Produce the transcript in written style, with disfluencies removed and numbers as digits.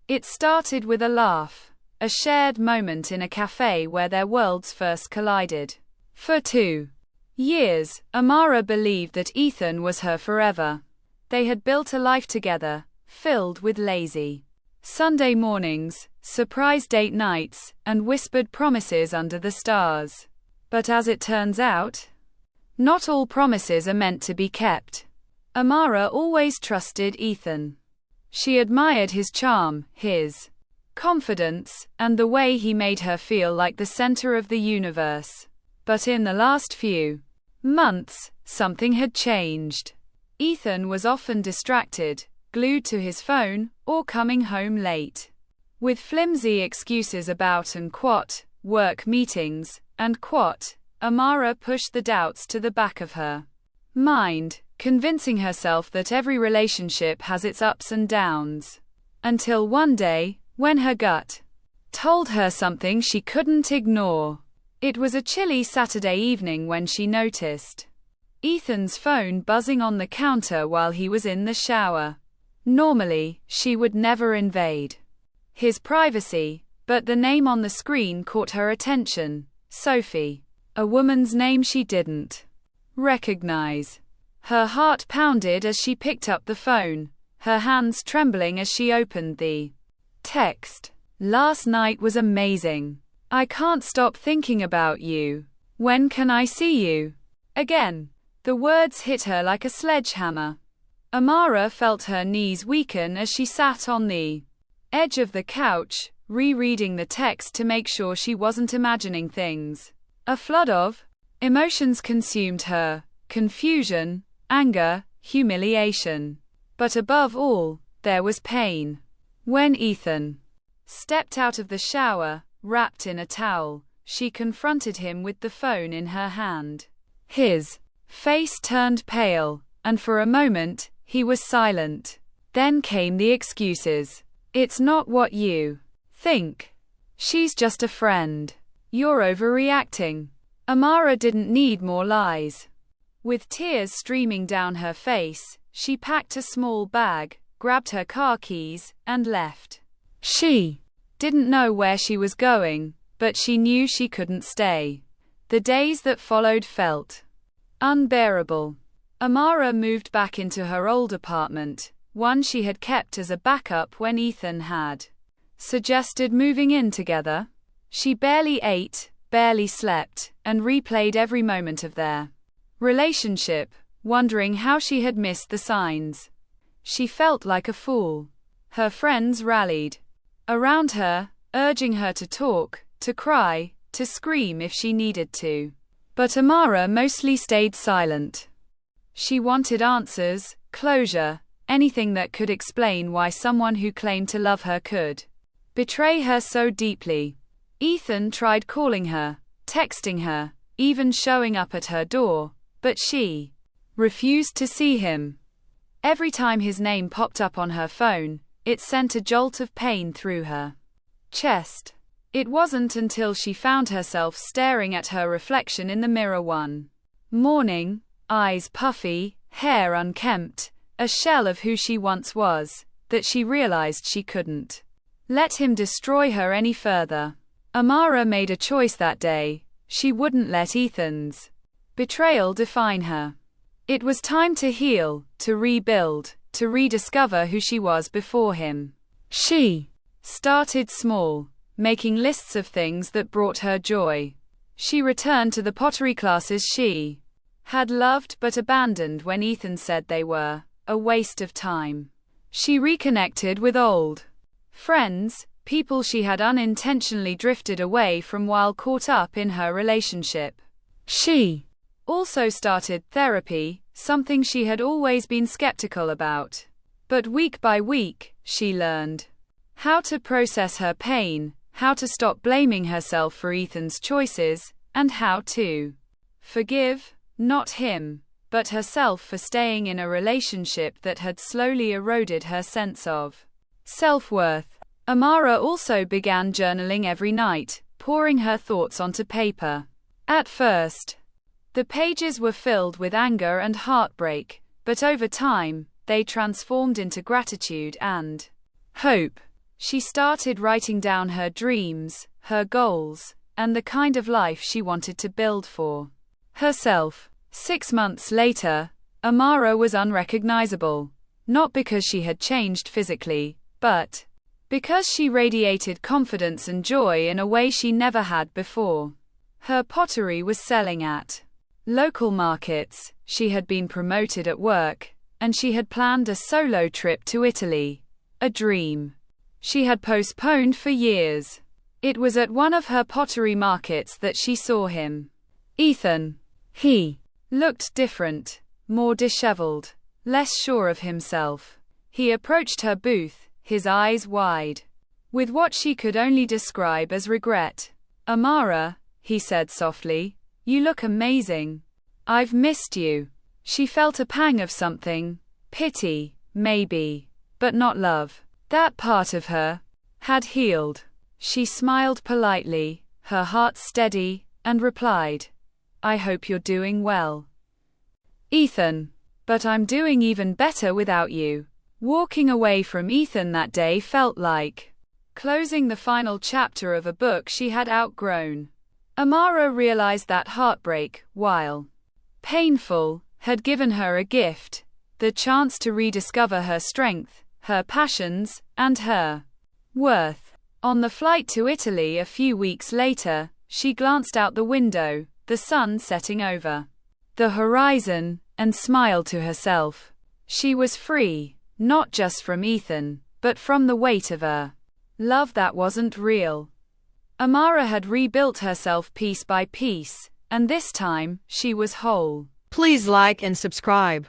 It started with a laugh, a shared moment in a cafe where their worlds first collided. For 2 years, Amara believed that Ethan was her forever. They had built a life together, filled with lazy Sunday mornings, surprise date nights, and whispered promises under the stars. But as it turns out, not all promises are meant to be kept. Amara always trusted Ethan. She admired his charm, his confidence, and the way he made her feel like the center of the universe. But in the last few months, something had changed. Ethan was often distracted, glued to his phone, or coming home late, with flimsy excuses about work meetings, and Amara pushed the doubts to the back of her mind, convincing herself that every relationship has its ups and downs. Until one day, when her gut told her something she couldn't ignore. It was a chilly Saturday evening when she noticed Ethan's phone buzzing on the counter while he was in the shower. Normally, she would never invade his privacy, but the name on the screen caught her attention. Sophie. A woman's name she didn't recognize. Her heart pounded as she picked up the phone, her hands trembling as she opened the text. Last night was amazing. I can't stop thinking about you. When can I see you again? The words hit her like a sledgehammer. Amara felt her knees weaken as she sat on the edge of the couch, rereading the text to make sure she wasn't imagining things. A flood of emotions consumed her: confusion, anger, humiliation. But above all, there was pain. When Ethan stepped out of the shower, wrapped in a towel, she confronted him with the phone in her hand. His face turned pale, and for a moment, he was silent. Then came the excuses. It's not what you think. She's just a friend. You're overreacting. Amara didn't need more lies. With tears streaming down her face, she packed a small bag, grabbed her car keys, and left. She didn't know where she was going, but she knew she couldn't stay. The days that followed felt unbearable. Amara moved back into her old apartment, one she had kept as a backup when Ethan had suggested moving in together. She barely ate, barely slept, and replayed every moment of their relationship, wondering how she had missed the signs. She felt like a fool. Her friends rallied around her, urging her to talk, to cry, to scream if she needed to. But Amara mostly stayed silent. She wanted answers, closure, anything that could explain why someone who claimed to love her could betray her so deeply. Ethan tried calling her, texting her, even showing up at her door, but she refused to see him. Every time his name popped up on her phone, it sent a jolt of pain through her chest. It wasn't until she found herself staring at her reflection in the mirror one morning, eyes puffy, hair unkempt, a shell of who she once was, that she realized she couldn't let him destroy her any further. Amara made a choice that day. She wouldn't let Ethan's betrayal define her. It was time to heal, to rebuild, to rediscover who she was before him. She started small, making lists of things that brought her joy. She returned to the pottery classes she had loved but abandoned when Ethan said they were a waste of time. She reconnected with old friends, people she had unintentionally drifted away from while caught up in her relationship. She also started therapy, something she had always been skeptical about. But week by week, she learned how to process her pain, how to stop blaming herself for Ethan's choices, and how to forgive, not him, but herself for staying in a relationship that had slowly eroded her sense of self-worth. Amara also began journaling every night, pouring her thoughts onto paper. At first, the pages were filled with anger and heartbreak, but over time, they transformed into gratitude and hope. She started writing down her dreams, her goals, and the kind of life she wanted to build for herself. 6 months later, Amara was unrecognizable. Not because she had changed physically, but because she radiated confidence and joy in a way she never had before. Her pottery was selling at local markets, she had been promoted at work, and she had planned a solo trip to Italy. A dream she had postponed for years. It was at one of her pottery markets that she saw him. Ethan. He looked different, more disheveled, less sure of himself. He approached her booth, his eyes wide, with what she could only describe as regret. "Amara," he said softly, "you look amazing. I've missed you." She felt a pang of something, pity, maybe, but not love. That part of her had healed. She smiled politely, her heart steady, and replied, "I hope you're doing well, Ethan. But I'm doing even better without you." Walking away from Ethan that day felt like closing the final chapter of a book she had outgrown. Amara realized that heartbreak, while painful, had given her a gift, the chance to rediscover her strength, her passions, and her worth. On the flight to Italy a few weeks later, she glanced out the window, the sun setting over the horizon, and smiled to herself. She was free, not just from Ethan, but from the weight of a love that wasn't real. Amara had rebuilt herself piece by piece, and this time, she was whole. Please like and subscribe.